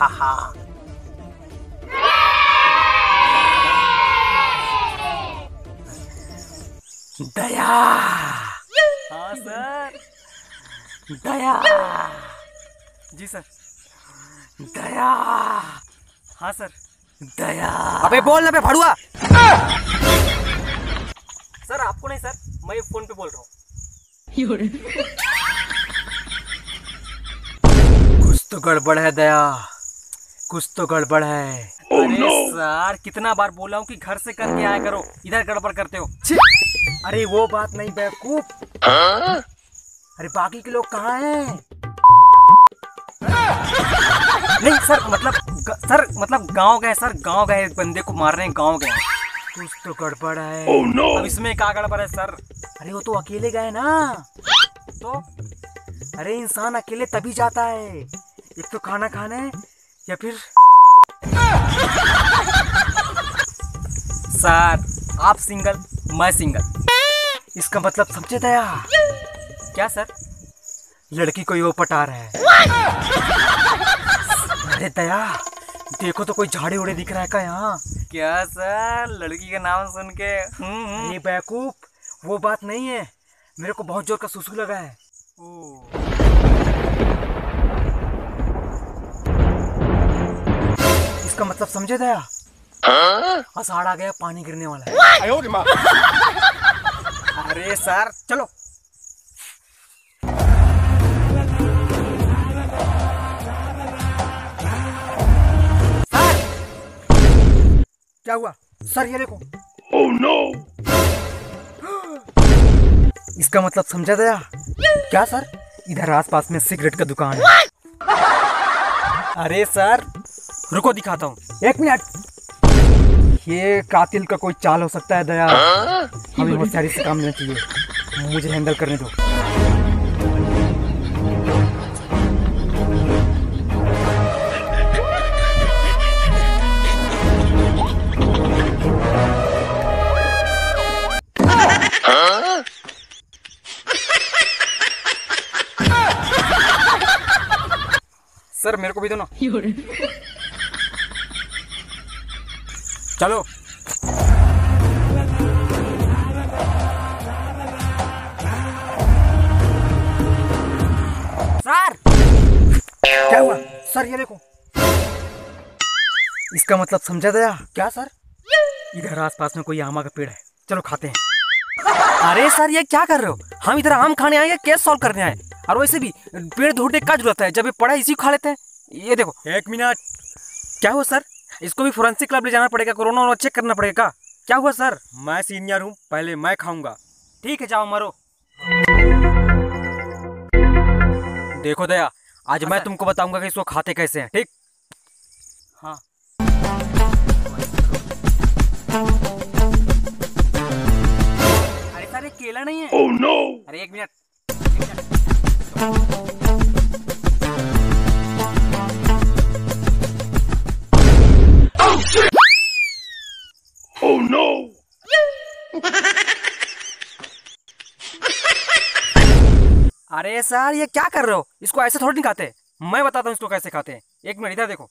हा हा। दया। हाँ सर। दया। जी सर। दया। हाँ सर। दया। अबे बोल ना बे भड़ुआ। सर आपको नहीं सर, मैं फोन पे बोल रहा हूँ। कुछ तो गड़बड़ है दया, कुछ तो गड़बड़ है। अरे सर कितना बार बोला हूँ कि घर से करके आया करो, इधर गड़बड़ करते हो। अरे वो बात नहीं बेवकूफ। अरे बाकी के लोग कहाँ हैं? नहीं सर मतलब गांव गए सर, गांव गए, बंदे को मार रहे हैं, गांव गए। कुछ तो गड़बड़ है। अब इसमें क्या गड़बड़ है सर? अरे वो तो अकेले गए ना। तो अरे इंसान अकेले तभी जाता है, एक तो खाना खाने या फिर। सर आप सिंगल, मैं सिंगल। इसका मतलब समझे दया? क्या सर? लड़की को वो पटा रहा है। अरे दया देखो तो कोई झाड़ी उड़े दिख रहा है क्या यहाँ? क्या सर, लड़की का नाम सुन के ये बेवकूफ, वो बात नहीं है, मेरे को बहुत जोर का सुसु लगा है। इसका मतलब समझे दया? आषाढ़ आ गया, पानी गिरने वाला है। अरे सर चलो। क्या हुआ सर? ये देखो। Oh no! इसका मतलब समझा दया? क्या सर? इधर आसपास में सिगरेट का दुकान है। अरे सर रुको दिखाता हूँ। एक मिनट, ये कातिल का कोई चाल हो सकता है दया। हमें होशियारी से काम लेना चाहिए, मुझे हैंडल करने दो। सर मेरे को भी दो ना। चलो। सर क्या हुआ? सर ये देखो। इसका मतलब समझा दया? क्या सर? इधर आसपास में कोई आमा का पेड़ है, चलो खाते हैं। अरे सर ये क्या कर रहे हो? हम इधर आम खाने आए या केस सॉल्व करने आए? और वैसे भी पेड़ ढूंढने का जरूरत है, जब ये पड़ा इसी को खा लेते हैं। ये देखो। एक मिनट। क्या हुआ सर? इसको भी फोरेंसिक क्लब ले जाना पड़ेगा, कोरोना चेक करना पड़ेगा। क्या हुआ सर? मैं सीनियर हूँ, पहले मैं खाऊंगा। ठीक है जाओ मरो। देखो दया, आज मैं तुमको बताऊंगा कि इसको खाते कैसे हैं, ठीक? हाँ। अरे सर ये केला नहीं है। Oh no! अरे एक मिनट। Oh no! अरे सर ये क्या कर रहे हो? इसको ऐसे थोड़ी नहीं खाते, मैं बताता हूँ इसको कैसे खाते हैं। एक मिनट इधर देखो।